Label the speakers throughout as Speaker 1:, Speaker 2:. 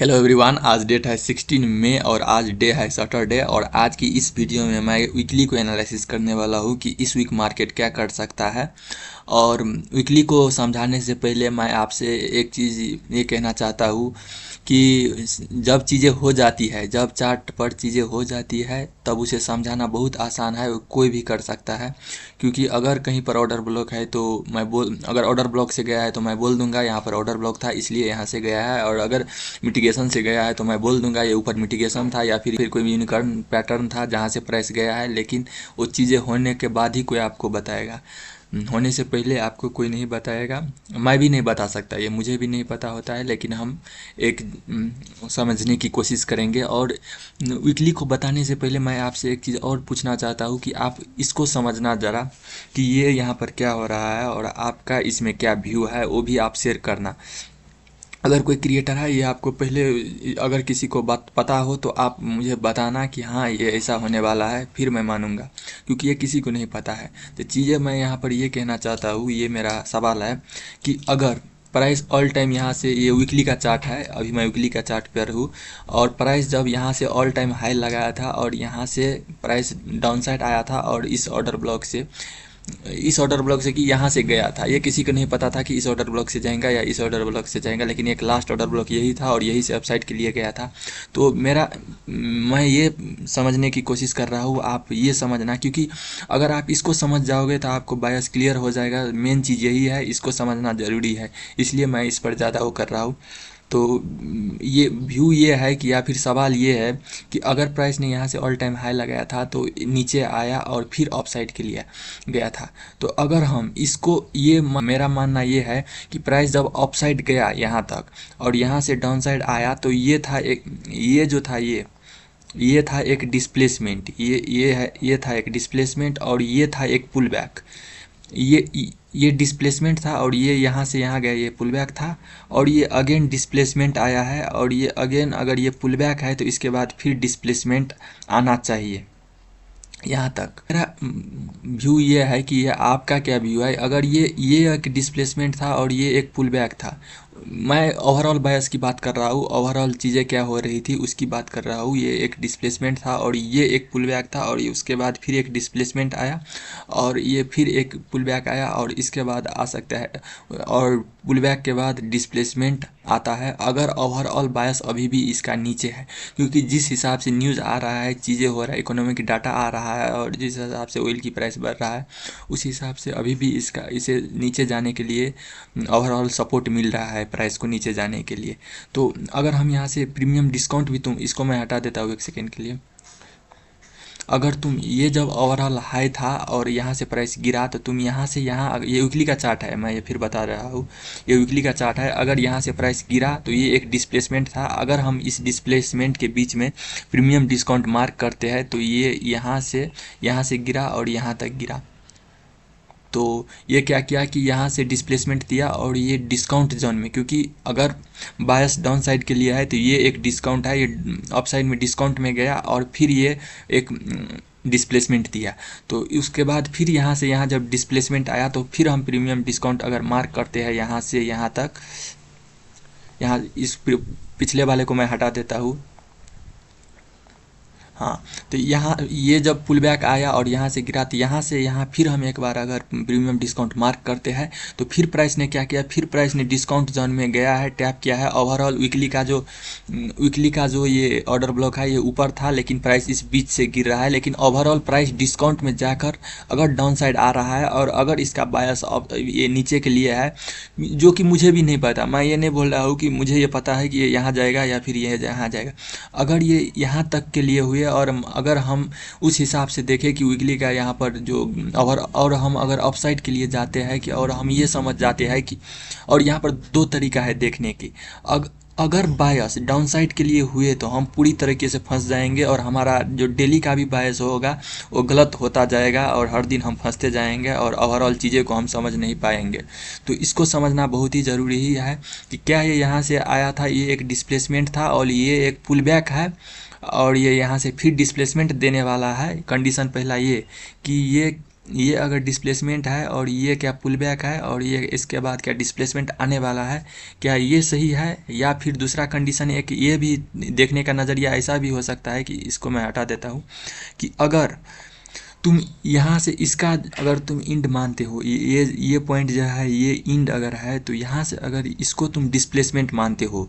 Speaker 1: Hello everyone, आज date है 16 मई और आज डे है सैटरडे। और आज की इस वीडियो में मैं वीकली को एनालिसिस करने वाला हूँ कि इस वीक मार्केट क्या कर सकता है। और वीकली को समझाने से पहले मैं आपसे एक चीज़ ये कहना चाहता हूँ कि जब चीज़ें हो जाती है, जब चार्ट पर चीज़ें हो जाती है तब उसे समझाना बहुत आसान है, कोई भी कर सकता है। क्योंकि अगर कहीं पर ऑर्डर ब्लॉक है तो अगर ऑर्डर ब्लॉक से गया है तो मैं बोल दूंगा यहाँ पर ऑर्डर ब्लॉक था इसलिए यहाँ से गया है। और अगर मिटिगेशन से गया है तो मैं बोल दूंगा ये ऊपर मिटिगेशन था या फिर कोई यूनिकॉर्न पैटर्न था जहाँ से प्राइस गया है। लेकिन वो चीज़ें होने के बाद ही कोई आपको बताएगा, होने से पहले आपको कोई नहीं बताएगा। मैं भी नहीं बता सकता, ये मुझे भी नहीं पता होता है, लेकिन हम एक समझने की कोशिश करेंगे। और वीकली को बताने से पहले मैं आपसे एक चीज़ और पूछना चाहता हूँ कि आप इसको समझना ज़रा कि ये यहाँ पर क्या हो रहा है और आपका इसमें क्या व्यू है, वो भी आप शेयर करना। अगर कोई क्रिएटर है, ये आपको पहले अगर किसी को बात पता हो तो आप मुझे बताना कि हाँ ये ऐसा होने वाला है, फिर मैं मानूंगा, क्योंकि ये किसी को नहीं पता है। तो चीज़ें मैं यहाँ पर ये कहना चाहता हूँ, ये मेरा सवाल है कि अगर प्राइस ऑल टाइम यहाँ से, ये वीकली का चार्ट है, अभी मैं वीकली का चार्ट पर हूँ, और प्राइस जब यहाँ से ऑल टाइम हाई लगाया था और यहाँ से प्राइस डाउन साइड आया था और इस ऑर्डर ब्लॉक से कि यहाँ से गया था, ये किसी को नहीं पता था कि इस ऑर्डर ब्लॉक से जाएगा या इस ऑर्डर ब्लॉक से जाएगा, लेकिन एक लास्ट ऑर्डर ब्लॉक यही था और यही से अपसाइड के लिए गया था। तो मैं ये समझने की कोशिश कर रहा हूँ, आप ये समझना, क्योंकि अगर आप इसको समझ जाओगे तो आपको बायस क्लियर हो जाएगा। मेन चीज़ यही है, इसको समझना ज़रूरी है, इसलिए मैं इस पर ज़्यादा वो कर रहा हूँ। तो ये व्यू ये है कि, या फिर सवाल ये है कि अगर प्राइस ने यहाँ से ऑल टाइम हाई लगाया था तो नीचे आया और फिर अप साइड के लिए गया था। तो अगर हम इसको, मेरा मानना ये है कि प्राइस जब अप साइड गया यहाँ तक और यहाँ से डाउन साइड आया तो ये था एक डिस्प्लेसमेंट, ये था एक डिस्प्लेसमेंट और ये था एक पुल बैक। ये डिस्प्लेसमेंट था और ये यहाँ से यहाँ गया, ये पुल बैक था। और ये अगेन डिस्प्लेसमेंट आया है और ये अगेन, अगर ये पुल बैक है तो इसके बाद फिर डिस्प्लेसमेंट आना चाहिए। यहाँ तक मेरा व्यू ये है कि ये आपका क्या व्यू है। अगर ये एक डिस्प्लेसमेंट था और ये एक पुल बैक था, मैं ओवरऑल बायस की बात कर रहा हूँ, ओवरऑल चीज़ें क्या हो रही थी उसकी बात कर रहा हूँ। ये एक डिस्प्लेसमेंट था और ये एक पुल बैक था और ये उसके बाद फिर एक डिस्प्लेसमेंट आया और ये फिर एक पुल बैक आया और इसके बाद आ सकता है, और पुल बैक के बाद डिस्प्लेसमेंट आता है अगर ओवरऑल बायस अभी भी इसका नीचे है। क्योंकि जिस हिसाब से न्यूज़ आ रहा है, चीज़ें हो रहा है, इकोनॉमिक डाटा आ रहा है और जिस हिसाब से ऑयल की प्राइस बढ़ रहा है, उस हिसाब से अभी भी इसे नीचे जाने के लिए ओवरऑल सपोर्ट मिल रहा है प्राइस को नीचे जाने के लिए। तो अगर हम यहाँ से प्रीमियम डिस्काउंट भी, तुम इसको मैं हटा देता हूँ एक सेकेंड के लिए। अगर तुम ये जब ओवरऑल हाई था और यहाँ से प्राइस गिरा तो तुम यहाँ से यहाँ, ये वीकली का चार्ट है, मैं ये फिर बता रहा हूँ, ये वीकली का चार्ट है। अगर यहाँ से प्राइस गिरा तो ये एक डिस्प्लेसमेंट था। अगर हम इस डिस्प्लेसमेंट के बीच में प्रीमियम डिस्काउंट मार्क करते हैं तो ये यहाँ से गिरा और यहाँ तक गिरा। तो ये क्या किया कि यहाँ से डिस्प्लेसमेंट दिया और ये डिस्काउंट जोन में, क्योंकि अगर बायस डाउन साइड के लिए है तो ये एक डिस्काउंट है, ये अप साइड में डिस्काउंट में गया और फिर ये एक डिस्प्लेसमेंट दिया। तो उसके बाद फिर यहाँ से यहाँ जब डिस्प्लेसमेंट आया तो फिर हम प्रीमियम डिस्काउंट अगर मार्क करते हैं यहाँ से यहाँ तक, यहाँ इस पिछले वाले को मैं हटा देता हूँ। हाँ, तो यहाँ ये जब पुल बैक आया और यहाँ से गिरा तो यहाँ से यहाँ फिर हम एक बार अगर प्रीमियम डिस्काउंट मार्क करते हैं तो फिर प्राइस ने क्या किया, फिर प्राइस ने डिस्काउंट जोन में गया है, टैप किया है। ओवरऑल वीकली का जो ये ऑर्डर ब्लॉक है ये ऊपर था, लेकिन प्राइस इस बीच से गिर रहा है। लेकिन ओवरऑल प्राइस डिस्काउंट में जाकर अगर डाउन साइड आ रहा है और अगर इसका बायस ये नीचे के लिए है, जो कि मुझे भी नहीं पता, मैं ये नहीं बोल रहा हूँ कि मुझे ये पता है कि ये यहाँ जाएगा या फिर ये यहाँ जाएगा। अगर ये यहाँ तक के लिए हुए और अगर हम उस हिसाब से देखें कि वीकली का यहाँ पर जो और हम अगर अपसाइड के लिए जाते हैं कि, और हम ये समझ जाते हैं कि, और यहाँ पर दो तरीका है देखने की। अगर बायस डाउनसाइड के लिए हुए तो हम पूरी तरीके से फंस जाएंगे और हमारा जो डेली का भी बायस होगा वो गलत होता जाएगा और हर दिन हम फंसते जाएंगे और ओवरऑल चीज़ें को हम समझ नहीं पाएंगे। तो इसको समझना बहुत ही ज़रूरी ही है कि क्या ये यहाँ से आया था, ये एक डिस्प्लेसमेंट था और ये एक पुल बैक है और ये यहाँ से फिर डिस्प्लेसमेंट देने वाला है। कंडीशन पहला ये कि ये ये अगर डिस्प्लेसमेंट है और ये क्या पुल बैक है और ये इसके बाद क्या डिस्प्लेसमेंट आने वाला है, क्या ये सही है? या फिर दूसरा कंडीशन एक ये भी देखने का नज़रिया ऐसा भी हो सकता है कि इसको मैं हटा देता हूँ कि अगर तुम यहाँ से इसका अगर तुम इंड मानते हो, ये पॉइंट जो है ये इंड अगर है, तो यहाँ से अगर इसको तुम डिस्प्लेसमेंट मानते हो,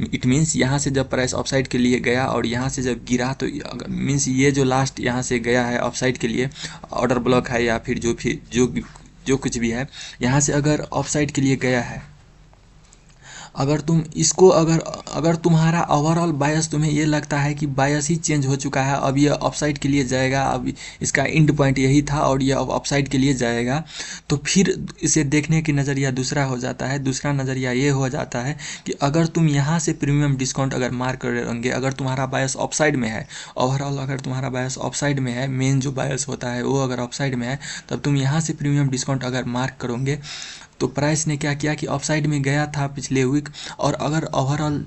Speaker 1: इट मीन्स यहाँ से जब प्राइस अपसाइड के लिए गया और यहाँ से जब गिरा, तो मीन्स ये जो लास्ट यहाँ से गया है अपसाइड के लिए, ऑर्डर ब्लॉक है या फिर जो कुछ भी है, यहाँ से अगर अपसाइड के लिए गया है, अगर तुम इसको अगर अगर तुम्हारा ओवरऑल बायस तुम्हें ये लगता है कि बायस ही चेंज हो चुका है, अब ये अपसाइड के लिए जाएगा, अब इसका एंड पॉइंट यही था और ये अब अपसाइड के लिए जाएगा, तो फिर इसे देखने की नज़रिया दूसरा हो जाता है। दूसरा नज़रिया ये हो जाता है कि अगर तुम यहाँ से प्रीमियम डिस्काउंट अगर मार्क करोगे, अगर तुम्हारा बायस अपसाइड में है, ओवरऑल अगर तुम्हारा बायस अपसाइड में है, मेन जो बायस होता है वो अगर अपसाइड में है, तब तुम यहाँ से प्रीमियम डिस्काउंट अगर मार्क करोगे, तो प्राइस ने क्या किया कि अपसाइड में गया था पिछले वीक, और अगर ओवरऑल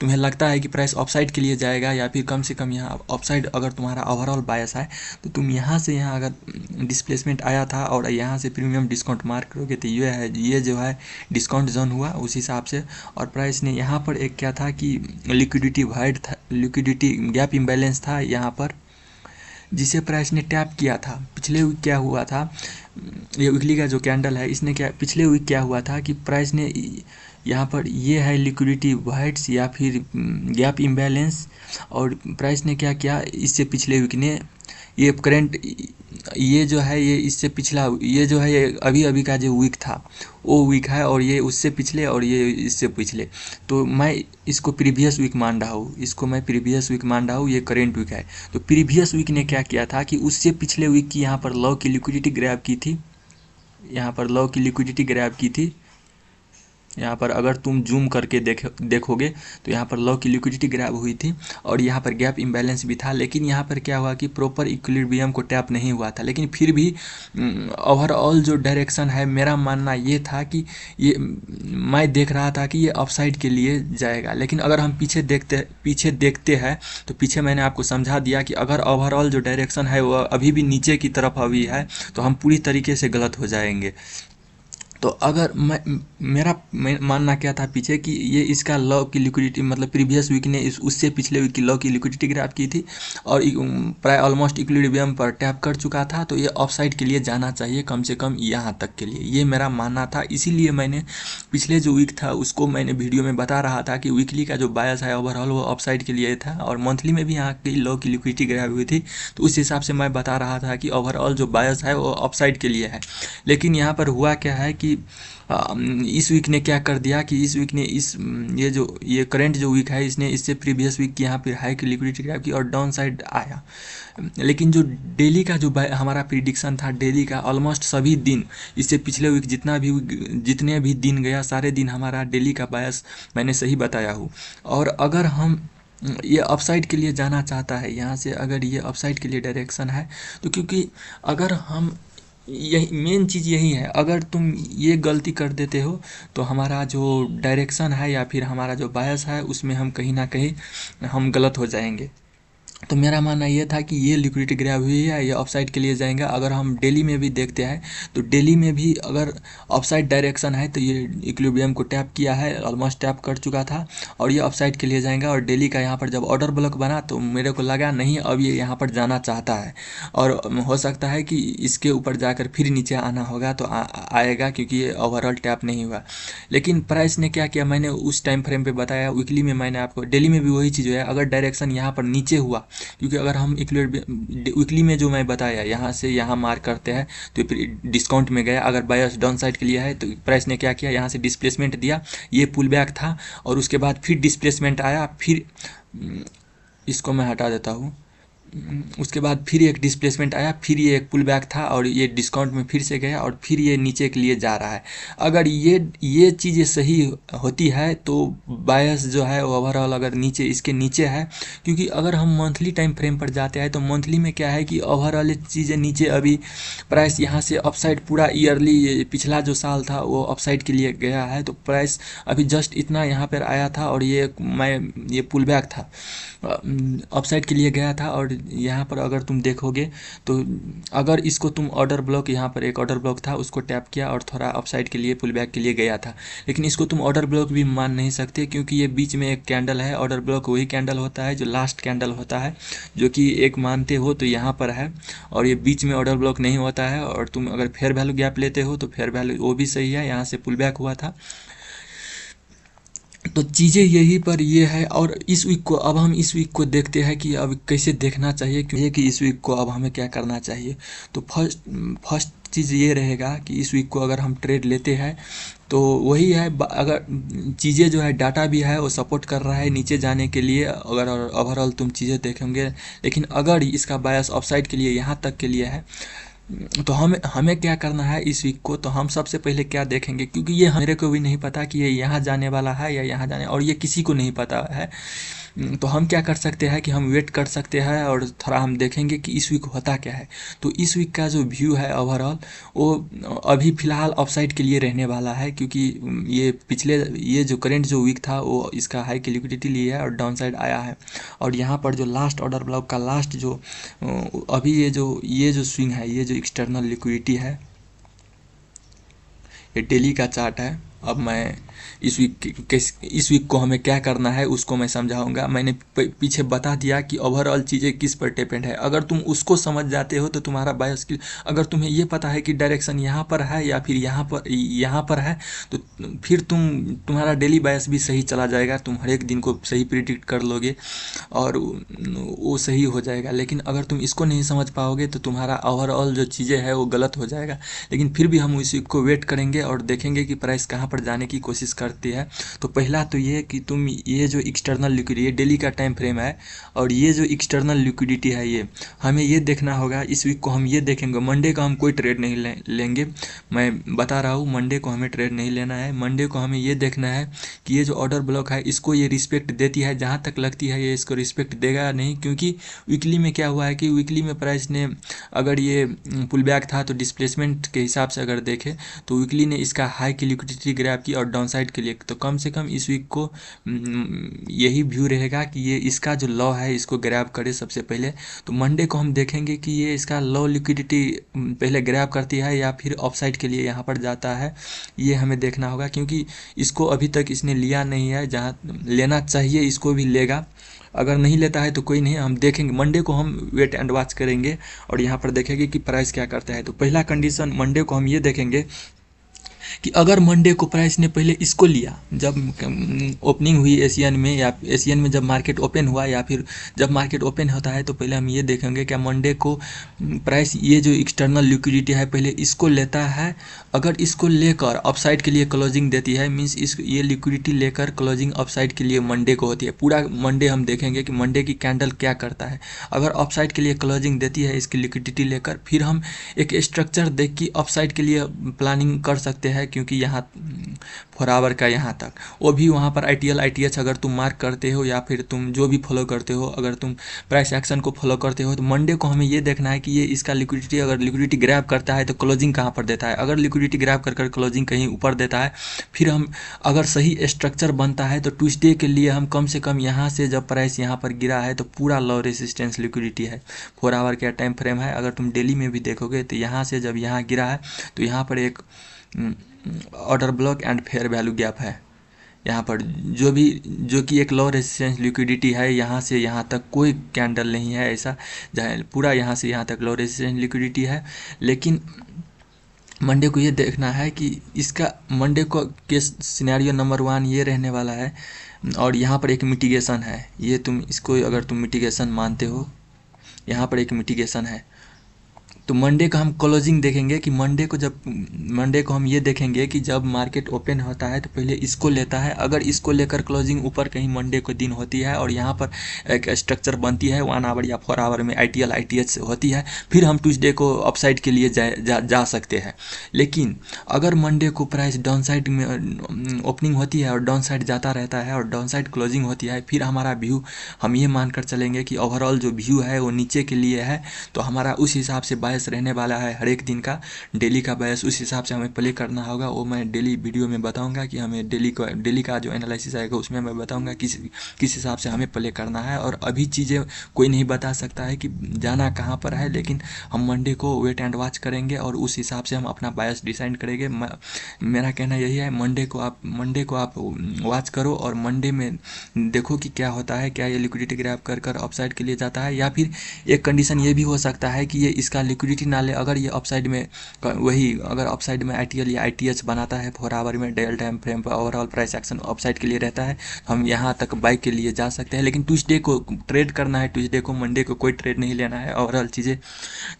Speaker 1: तुम्हें लगता है कि प्राइस अपसाइड के लिए जाएगा या फिर कम से कम यहाँ अपसाइड अगर तुम्हारा ओवरऑल बायस है, तो तुम यहाँ से यहाँ अगर डिस्प्लेसमेंट आया था और यहाँ से प्रीमियम डिस्काउंट मार्क करोगे, तो ये है, ये जो है डिस्काउंट जोन हुआ उस हिसाब से। और प्राइस ने यहाँ पर एक क्या था कि लिक्विडिटी वाइड था, लिक्विडिटी गैप इम्बैलेंस था यहाँ पर, जिसे प्राइस ने टैप किया था। पिछले वीक क्या हुआ था, ये वीकली का जो कैंडल है इसने क्या, पिछले वीक क्या हुआ था कि प्राइस ने यहाँ पर ये है लिक्विडिटी वाइड्स या फिर गैप इम्बैलेंस, और प्राइस ने क्या किया, इससे पिछले वीक ने ये करेंट, ये जो है ये इससे पिछला, ये जो है ये अभी अभी का जो वीक था वो वीक है, और ये उससे पिछले और ये इससे पिछले, तो मैं इसको प्रीवियस वीक मान रहा हूँ, इसको मैं प्रीवियस वीक मान रहा हूँ, ये करेंट वीक है। तो प्रीवियस वीक ने क्या किया था कि उससे पिछले वीक की यहाँ पर लो की लिक्विडिटी ग्रैब की थी, यहाँ पर लो की लिक्विडिटी ग्रैब की थी। यहाँ पर अगर तुम जूम करके देखोगे तो यहाँ पर लो की लिक्विडिटी ग्रैब हुई थी और यहाँ पर गैप इम्बैलेंस भी था, लेकिन यहाँ पर क्या हुआ कि प्रॉपर इक्विलिब्रियम को टैप नहीं हुआ था। लेकिन फिर भी ओवरऑल जो डायरेक्शन है, मेरा मानना ये था कि ये, मैं देख रहा था कि ये अपसाइड के लिए जाएगा। लेकिन अगर हम पीछे देखते हैं तो पीछे मैंने आपको समझा दिया कि अगर ओवरऑल जो डायरेक्शन है वो अभी भी नीचे की तरफ अभी है, तो हम पूरी तरीके से गलत हो जाएंगे। तो अगर मेरा मानना क्या था पीछे कि ये इसका लो की लिक्विडिटी, मतलब प्रीवियस वीक ने उससे पिछले वीक की लो की लिक्विडिटी ग्राफ की थी और प्राय ऑलमोस्ट इक्विलिब्रियम पर टैप कर चुका था, तो ये ऑफसाइड के लिए जाना चाहिए कम से कम यहाँ तक के लिए, ये मेरा मानना था। इसीलिए मैंने पिछले जो वीक था उसको मैंने वीडियो में बता रहा था कि वीकली का जो बायस है ओवरऑल वो ऑफसाइड के लिए था, और मंथली में भी यहाँ की लो की लिक्विडिटी ग्राफ हुई थी, तो उस हिसाब से मैं बता रहा था कि ओवरऑल जो बायस है वो ऑफसाइड के लिए है। लेकिन यहाँ पर हुआ क्या है कि इस वीक ने क्या कर दिया कि इस वीक ने ये करंट जो वीक है इसने इससे प्रीवियस वीक की यहाँ पे हाई की लिक्विडिटी ग्रैब की और डाउन साइड आया। लेकिन जो डेली का जो हमारा प्रिडिक्शन था, डेली का ऑलमोस्ट सभी दिन, इससे पिछले वीक जितने भी दिन गया सारे दिन हमारा डेली का बायस मैंने सही बताया हूँ। और अगर हम ये अपसाइड के लिए जाना चाहता है, यहाँ से अगर ये अपसाइड के लिए डायरेक्शन है, तो क्योंकि अगर हम, यही मेन चीज़ यही है, अगर तुम ये गलती कर देते हो तो हमारा जो डायरेक्शन है या फिर हमारा जो बायस है उसमें हम कहीं ना कहीं हम गलत हो जाएंगे। तो मेरा मानना ये था कि ये लिक्विडिटी ग्रैब हुई है, ये ऑफसाइड के लिए जाएंगे। अगर हम डेली में भी देखते हैं तो डेली में भी अगर ऑफसाइड डायरेक्शन है तो ये इक्विलिब्रियम को टैप किया है, ऑलमोस्ट टैप कर चुका था और ये ऑफसाइड के लिए जाएंगा। और डेली का यहाँ पर जब ऑर्डर ब्लॉक बना तो मेरे को लगा नहीं अब ये यहाँ पर जाना चाहता है, और हो सकता है कि इसके ऊपर जाकर फिर नीचे आना होगा तो आएगा, क्योंकि ये ओवरऑल टैप नहीं हुआ। लेकिन प्राइस ने क्या किया, मैंने उस टाइम फ्रेम पे बताया, वीकली में मैंने आपको, डेली में भी वही चीज़ है, अगर डायरेक्शन यहाँ पर नीचे हुआ, क्योंकि अगर हम वीकली में जो मैं बताया यहाँ से यहाँ मार्क करते हैं तो डिस्काउंट में गया, अगर बायस डाउन साइड के लिए है तो प्राइस ने क्या किया, यहाँ से डिस्प्लेसमेंट दिया, ये पुल बैक था और उसके बाद फिर डिस्प्लेसमेंट आया, फिर इसको मैं हटा देता हूँ, उसके बाद फिर एक डिस्प्लेसमेंट आया, फिर ये एक पुल बैक था और ये डिस्काउंट में फिर से गया और फिर ये नीचे के लिए जा रहा है। अगर ये चीज़ें सही होती है तो बायस जो है ओवरऑल अगर नीचे, इसके नीचे है, क्योंकि अगर हम मंथली टाइम फ्रेम पर जाते हैं तो मंथली में क्या है कि ओवरऑल चीज़ें नीचे, अभी प्राइस यहाँ से अपसाइड पूरा ईयरली पिछला जो साल था वो अपसाइड के लिए गया है, तो प्राइस अभी जस्ट इतना यहाँ पर आया था और ये पुल बैक था। अपसाइड के लिए गया था। और यहाँ पर अगर तुम देखोगे तो अगर इसको तुम ऑर्डर ब्लॉक, यहाँ पर एक ऑर्डर ब्लॉक था, उसको टैप किया और थोड़ा अपसाइड के लिए पुल बैक के लिए गया था, लेकिन इसको तुम ऑर्डर ब्लॉक भी मान नहीं सकते क्योंकि ये बीच में एक कैंडल है। ऑर्डर ब्लॉक वही कैंडल होता है जो लास्ट कैंडल होता है, जो कि एक मानते हो तो यहाँ पर है, और ये बीच में ऑर्डर ब्लॉक नहीं होता है। और तुम अगर फेयर वैल्यू गैप लेते हो तो फेयर वैल्यू वो भी सही है, यहाँ से पुल बैक हुआ था। तो चीज़ें यही पर ये है। और इस वीक को अब हम इस वीक को देखते हैं कि अब कैसे देखना चाहिए, क्योंकि कि इस वीक को अब हमें क्या करना चाहिए। तो फर्स्ट चीज़ ये रहेगा कि इस वीक को अगर हम ट्रेड लेते हैं तो वही है, अगर चीज़ें जो है डाटा भी है वो सपोर्ट कर रहा है नीचे जाने के लिए, अगर ओवरऑल तुम चीज़ें देखेंगे। लेकिन अगर इसका बायस अपसाइड के लिए यहाँ तक के लिए है तो हमें हमें क्या करना है इस वीक को। तो हम सबसे पहले क्या देखेंगे, क्योंकि ये मेरे को भी नहीं पता कि ये यहाँ जाने वाला है या यहाँ जाने, और ये किसी को नहीं पता है। तो हम क्या कर सकते हैं कि हम वेट कर सकते हैं और थोड़ा हम देखेंगे कि इस वीक होता क्या है। तो इस वीक का जो व्यू है ओवरऑल वो अभी फ़िलहाल अपसाइड के लिए रहने वाला है, क्योंकि ये जो करेंट जो वीक था वो इसका हाई की लिक्विडिटी लिया है और डाउन साइड आया है। और यहाँ पर जो लास्ट ऑर्डर ब्लॉक का लास्ट जो अभी ये जो स्विंग है, ये जो एक्सटर्नल लिक्विडिटी है, ये डेली का चार्ट है। अब मैं इस वीक को हमें क्या करना है उसको मैं समझाऊंगा। मैंने पीछे बता दिया कि ओवरऑल चीज़ें किस पर डिपेंड है। अगर तुम उसको समझ जाते हो तो तुम्हारा बायस की, अगर तुम्हें ये पता है कि डायरेक्शन यहाँ पर है या फिर यहाँ पर है, तो फिर तुम्हारा डेली बायस भी सही चला जाएगा। तुम हर एक दिन को सही प्रिडिक्ट कर लोगे और वो सही हो जाएगा। लेकिन अगर तुम इसको नहीं समझ पाओगे तो तुम्हारा ओवरऑल जो चीज़ें है वो गलत हो जाएगा। लेकिन फिर भी हम इसी को वेट करेंगे और देखेंगे कि प्राइस कहाँ पर जाने की कोशिश करती है। तो पहला तो ये कि तुम ये जो एक्सटर्नल लिक्विडिटी, ये डेली का टाइम फ्रेम है, और ये जो एक्सटर्नल लिक्विडिटी है ये हमें ये देखना होगा। इस वीक को हम ये देखेंगे। मंडे का हम कोई ट्रेड नहीं लेंगे, मैं बता रहा हूँ, मंडे को हमें ट्रेड नहीं लेना है। मंडे को हमें ये देखना है कि ये जो ऑर्डर ब्लॉक है इसको ये रिस्पेक्ट देती है, जहाँ तक लगती है ये इसको रिस्पेक्ट देगा नहीं। क्योंकि वीकली में क्या हुआ है कि वीकली में प्राइस ने, अगर ये पुल बैक था तो डिस्प्लेसमेंट के हिसाब से अगर देखें तो वीकली ने इसका हाई की लिक्विडिटी ग्रैब की और डाउन साइड के लिए। तो कम से कम इस वीक को यही व्यू रहेगा कि ये इसका जो लॉ है इसको ग्रैब करे सबसे पहले। तो मंडे को हम देखेंगे कि ये इसका लो लिक्विडिटी पहले ग्रैब करती है या फिर ऑफसाइड के लिए यहाँ पर जाता है, ये हमें देखना होगा। क्योंकि इसको अभी तक इसने लिया नहीं है, जहाँ लेना चाहिए इसको भी लेगा। अगर नहीं लेता है तो कोई नहीं, हम देखेंगे मंडे को, हम वेट एंड वॉच करेंगे और यहाँ पर देखेंगे कि प्राइस क्या करता है। तो पहला कंडीशन मंडे को हम ये देखेंगे कि अगर मंडे को प्राइस ने पहले इसको लिया, जब ओपनिंग हुई एशियन में, या एशियन में जब मार्केट ओपन हुआ, या फिर जब मार्केट ओपन होता है, तो पहले हम ये देखेंगे क्या मंडे को प्राइस ये जो एक्सटर्नल लिक्विडिटी है पहले इसको लेता है। अगर इसको लेकर अपसाइड के लिए क्लोजिंग देती है, मीन्स ये लिक्विडिटी लेकर क्लोजिंग अपसाइड के लिए मंडे को होती है। पूरा मंडे हम देखेंगे कि मंडे की कैंडल क्या करता है। अगर अपसाइड के लिए क्लोजिंग देती है इसकी लिक्विडिटी लेकर, फिर हम एक स्ट्रक्चर देख के अपसाइड के लिए प्लानिंग कर सकते हैं। क्योंकि यहाँ 4 आवर का यहाँ तक, वो भी वहाँ पर ITL ITH अगर तुम मार्क करते हो या फिर तुम जो भी फॉलो करते हो, अगर तुम प्राइस एक्शन को फॉलो करते हो, तो मंडे को हमें ये देखना है कि ये इसका लिक्विडिटी, अगर लिक्विडिटी ग्रैब करता है तो क्लोजिंग कहाँ पर देता है। अगर लिक्विडिटी ग्रैब कर क्लोजिंग कहीं ऊपर देता है, फिर हम अगर सही स्ट्रक्चर बनता है तो ट्यूसडे के लिए हम कम से कम यहाँ से जब प्राइस यहाँ पर गिरा है तो पूरा लो रेसिस्टेंस लिक्विडिटी है, 4 आवर का टाइम फ्रेम है। अगर तुम डेली में भी देखोगे तो यहाँ से जब यहाँ गिरा है तो यहाँ पर एक order block and fair value gap है। यहाँ पर जो कि एक लो रेजिस्टेंस लिक्विडिटी है, यहाँ से यहाँ तक कोई कैंडल नहीं है ऐसा, जहाँ पूरा यहाँ से यहाँ तक लो रेजिस्टेंस लिक्विडिटी है। लेकिन मंडे को ये देखना है कि इसका मंडे को के सिनेरियो नंबर 1 ये रहने वाला है, और यहाँ पर एक मिटिगेशन है। ये तुम इसको अगर तुम मिटिगेशन मानते हो, यहाँ पर एक मिटिगेशन है। तो मंडे का हम क्लोजिंग देखेंगे कि मंडे को हम ये देखेंगे कि जब मार्केट ओपन होता है तो पहले इसको लेता है। अगर इसको लेकर क्लोजिंग ऊपर कहीं मंडे को दिन होती है और यहाँ पर एक स्ट्रक्चर बनती है 1 आवर या 4 आवर में ITL ITH होती है, फिर हम ट्यूसडे को अपसाइड के लिए जा सकते हैं। लेकिन अगर मंडे को प्राइस डाउन साइड में ओपनिंग होती है और डाउन साइड जाता रहता है और डाउन साइड क्लोजिंग होती है, फिर हमारा व्यू हम ये मानकर चलेंगे कि ओवरऑल जो व्यू है वो नीचे के लिए है। तो हमारा उस हिसाब से बाय बायस रहने वाला है हर एक दिन का, डेली का बायस उस हिसाब से हमें प्ले करना होगा। वो मैं डेली वीडियो में बताऊंगा कि हमें डेली का जो एनालिसिस आएगा उसमें मैं बताऊंगा किस हिसाब से हमें प्ले करना है। और अभी चीज़ें कोई नहीं बता सकता है कि जाना कहाँ पर है, लेकिन हम मंडे को वेट एंड वॉच करेंगे और उस हिसाब से हम अपना बायस डिसाइड करेंगे। मेरा कहना यही है, मंडे को आप वॉच करो और मंडे में देखो कि क्या होता है, क्या ये लिक्विडिटी ग्रैब कर कर अपसाइड के लिए जाता है, या फिर एक कंडीशन ये भी हो सकता है कि ये इसका लिक्विडिटी ना ले, अगर ये अपसाइड में वही अगर अपसाइड में ITL या ITH बनाता है 4 आवर में डेल टाइम फ्रेम पर ओवरऑल प्राइस एक्शन अपसाइड के लिए रहता है, हम यहाँ तक बाई के लिए जा सकते हैं। लेकिन ट्यूसडे को ट्रेड करना है, ट्यूसडे को, मंडे को कोई ट्रेड नहीं लेना है। ओवरऑल चीज़ें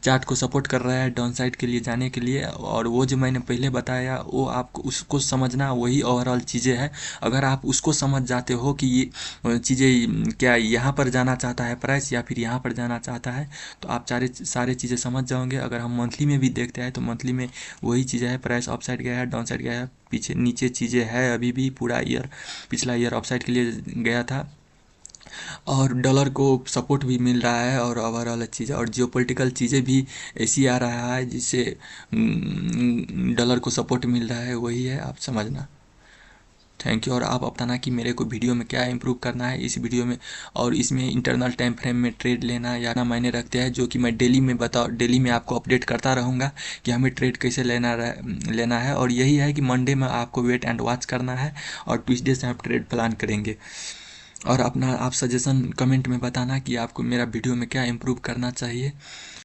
Speaker 1: चार्ट को सपोर्ट कर रहा है डाउन साइड के लिए जाने के लिए, और वो जो मैंने पहले बताया वो आपको उसको समझना, वही ओवरऑल चीज़ें हैं। अगर आप उसको समझ जाते हो कि ये चीज़ें क्या यहाँ पर जाना चाहता है प्राइस या फिर यहाँ पर जाना चाहता है, तो आप सारे चीज़ें समझ जाओगे। अगर हम मंथली में भी देखते हैं तो मंथली में वही चीज़ें है, प्राइस अप साइड गया है, डाउन साइड गया है, पीछे नीचे चीज़ें है अभी भी। पूरा ईयर पिछला ईयर अप साइड के लिए गया था और डॉलर को सपोर्ट भी मिल रहा है, और ओवरऑल चीज़ें और जियोपॉलिटिकल चीज़ें भी ऐसी आ रहा है जिससे डॉलर को सपोर्ट मिल रहा है, वही है, आप समझना। Thank you. और आप बताना कि मेरे को वीडियो में क्या इंप्रूव करना है इस वीडियो में, और इसमें इंटरनल टाइम फ्रेम में ट्रेड लेना या ना मायने रखते हैं, जो कि मैं डेली में आपको अपडेट करता रहूँगा कि हमें ट्रेड कैसे लेना है। और यही है कि मंडे में आपको वेट एंड वॉच करना है और ट्यूसडे से आप ट्रेड प्लान करेंगे। और अपना आप सजेशन कमेंट में बताना कि आपको मेरा वीडियो में क्या इंप्रूव करना चाहिए।